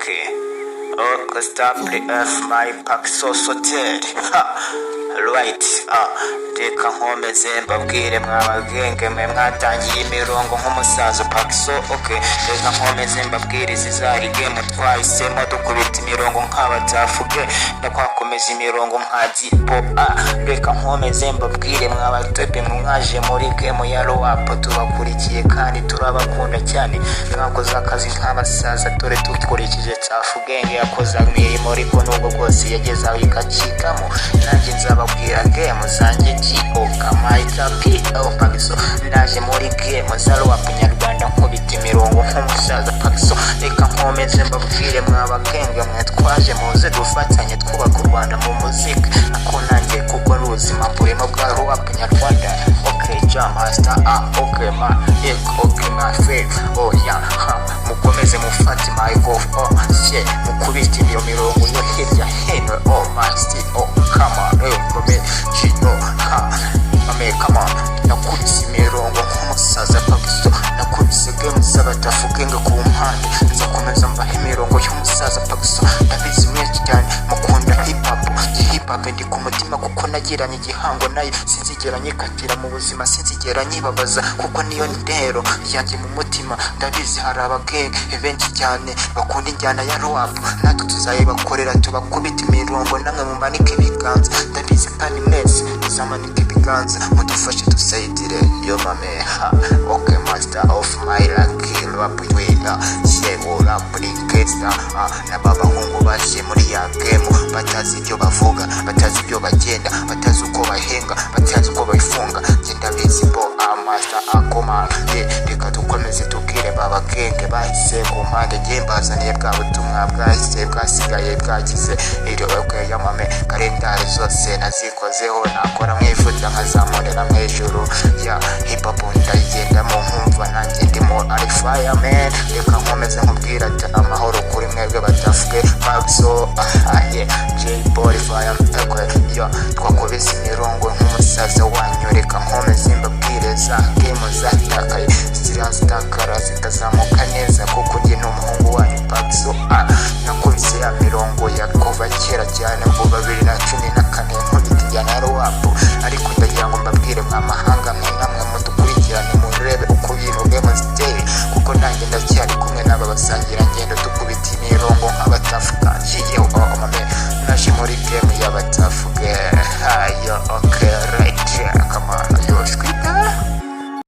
Okay. Oh, cause that play F my pack so sorted. Right. Reka nkomeze mbabwire mwabagenge mwe mwatangiye imirongo nk'umusaza Paxo. Okay. Reka nkomeze mbabwire zizari game twahisemo dukubita imirongo nk'abatafuge ndakwakomeza imirongo nka G-pop. Reka nkomeze mbabwire mwabatepe mwaje muri game ya rap tubakurikiye kandi turabakunda cyane. Mwakoze akazi nk'abasaza dore tukurikije Tafugenge yakoze imirimo ariko nubwo bwose yageze aho ikacikamo nanjye nzababwira game zanjye G-O kama itapi Paxo. Ndaje muri game za rap nyarwanda nkubita imirongo nk'umusaza Paxo. Reka nkomeze mbabwire mwabagenge mwe twaje muze dufatanye twubaka u Rwanda mu muzika ako nanjye kuko ari ubuzima burimo bwa rap nyarwanda. Okay Jam Master okay man okay my faith yeah mukomeze mufate my go shit mukubita iyo mirongo yo hirya hino master come on mame chino mame come on nakubise imirongo nk'umusaza Paxo. Nakubise game z'abatafugenga ku mpande nzakomeza mbaha imirongo y'umusaza Paxo. Ndabizi mwese cyane mukunda hip hop ndi ku mutima kuko nagiranye igihango nayo sinzigera nyikatira mu buzima sinzigera nyibabaza kuko niyo ndero yanjye mu mutima. Ndabizi hari abagenge benshi cyane bakunda injyana ya rap natwe tuzayibakorera tubakubita imirongo namwe mumanike ibiganza. Ndabizi kandi mwese muzamanike ibiganza mudufashe dusayidire yo mame okay master of my lucky rap winner shego rap kesta n'abahungu baje muri ya game batazi ibyo bavuga batazi ibyo bagenda batazi uko bahenga batazi uko bayifunga. Ndabizi bo master akoma reka dukomeze tubwire babagenge bahise ku mpande gembazaniye bwa butumwa bwahise bwasigaye bwagize iryo bakwe yamame kalendari zose nazikozeho nakora mwifuza nkazamurira mw'ijuru ya hip hop ndayigendamo nkumva nanjye ndimo ari fireman. Reka nkomeze nkubwira ati amahoro kuri mwebwe batafuge Paxo J-Boy fire twakubise imirongo nk'umusaza wanyu. Reka nkomeze mbabwire za game zatakaye zirazitakara zitazamuka neza kuko njye n'umuhungu wanyu Paxo. Nakubise ya mirongo ya kuva kera cyane kuva 2010